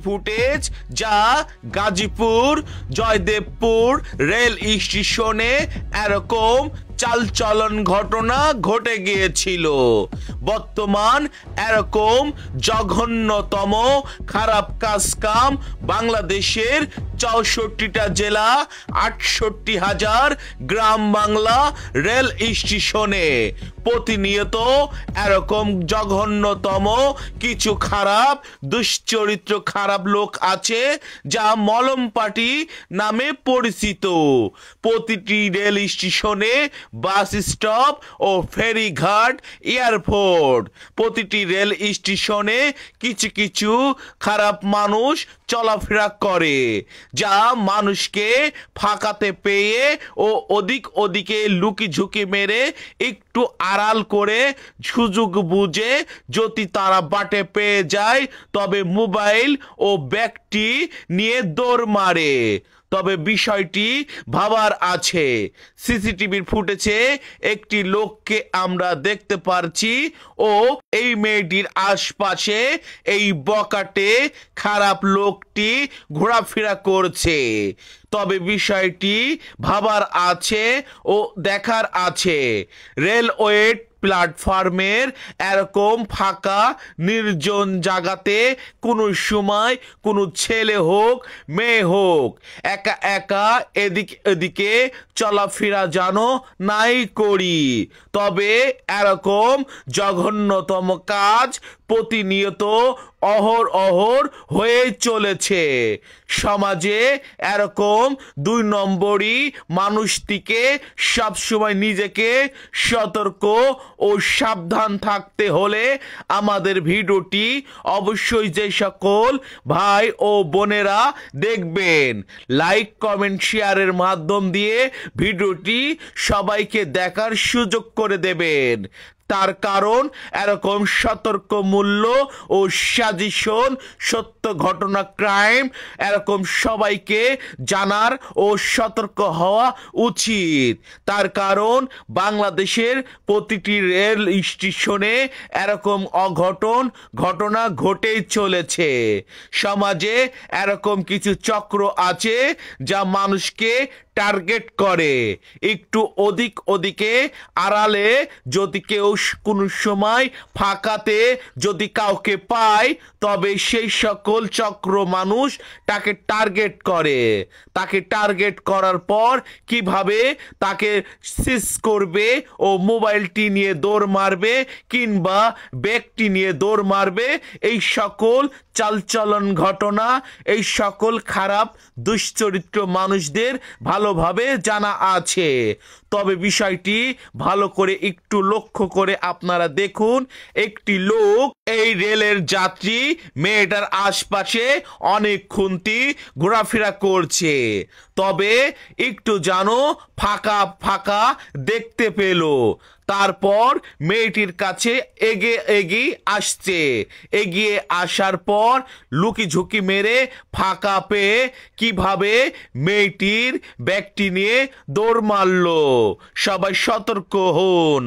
Footage যা Gazipur Joydebpur rail স্টেশনে এরকম চালচলন ঘটনা ঘটে গিয়েছিল। বর্তমান এরকম জঘন্যতম খারাপ কাজকাম বাংলাদেশের ৬৪টা জেলা ৬৮,০০০ গ্রাম বাংলা রেল স্টেশনে প্রতিনিয়ত এরকম জঘন্যতম কিছু খারাপ দুশ্চরিত্র খারাপ লোক আছে যা মলম পার্টি নামে পরিচিত। প্রতিটি রেল স্টেশনে, বাস স্টপ ও ফেরিঘাট, এয়ারপোর্ট, প্রতিটি রেল স্টেশনে কিছু কিছু খারাপ মানুষ চলাফেরা করে যা মানুষকে ফাঁকাতে পেয়ে ও ওদিকে লুকি ঝুঁকি মেরে একটু আড়াল করে সুযোগ বুঝে যদি তারা বাটে পেয়ে যায় তবে মোবাইল ও ব্যাগটি নিয়ে দৌড় মারে। তবে বিষয়টি ভাবার আছে। সিসিটিভির ফুটেজে একটি লোককে আমরা দেখতে পারছি ও এই মেয়েটির আশপাশে এই বকাটে খারাপ লোকটি ঘোরাফেরা করছে। তবে বিষয়টি ভাবার আছে ও দেখার আছে। রেলওয়ে প্ল্যাটফর্মের এরকম ফাঁকা নির্জন জায়গাতে কোনো সময় কোনো ছেলে হোক মেয়ে হোক একা একা এদিকে চলাফেরা যেন নাই করি। তবে এরকম জঘন্যতম কাজ প্রতিনিয়ত অহর হয়ে চলেছে। সমাজে এরকম ২ নম্বরই মানুষটিকে সবসময় নিজেকে সতর্ক ও সাবধান থাকতে হলে আমাদের ভিডিওটি অবশ্যই যে সকল ভাই ও বোনেরা দেখবেন লাইক কমেন্ট শেয়ারের মাধ্যম দিয়ে ভিডিওটি সবাইকে দেখার সুযোগ করে দেবেন। তার কারণ এরকম সতর্কমূল্য ও সাজেশন সত্য ঘটনা ক্রাইম এরকম সবাইকে জানার ও সতর্ক হওয়া উচিত। তার কারণ বাংলাদেশের প্রতিটি রেল স্টেশনে এরকম ঘটনা ঘটেই চলেছে। সমাজে এরকম কিছু চক্র আছে যা মানুষকে টার্গেট করে। একটু ওদিকে আড়ালে যদি কেউ কোনো সময় ফাঁকাতে যদি কাউকে পায় তবে সেই সকল চক্র মানুষ তাকে টার্গেট করে। তাকে টার্গেট করার পর কিভাবে তাকে সিজ করবে ও মোবাইলটি নিয়ে দৌড় মারবে কিংবা ব্যাগটি নিয়ে দৌড় মারবে, এই সকল চালচলন ঘটনা এই সকল খারাপ দুশ্চরিত্র মানুষদের ভালোভাবে জানা আছে। তবে বিষয়টি ভালো করে একটু লক্ষ্য করে আপনারা দেখুন, একটি লোক এই রেলের যাত্রী মেয়েটার আশপাশে অনেক খুন্তি ঘোরাফেরা করছে। তবে একটু জানো ফাঁকা দেখতে পেল। তারপর মেয়েটির কাছে এগিয়ে আসার পর লুকি ঝুঁকি মেরে ফাঁকা পেয়ে কিভাবে মেয়েটির ব্যাগটি নিয়ে দৌড় মারল। সবাই সতর্ক হন।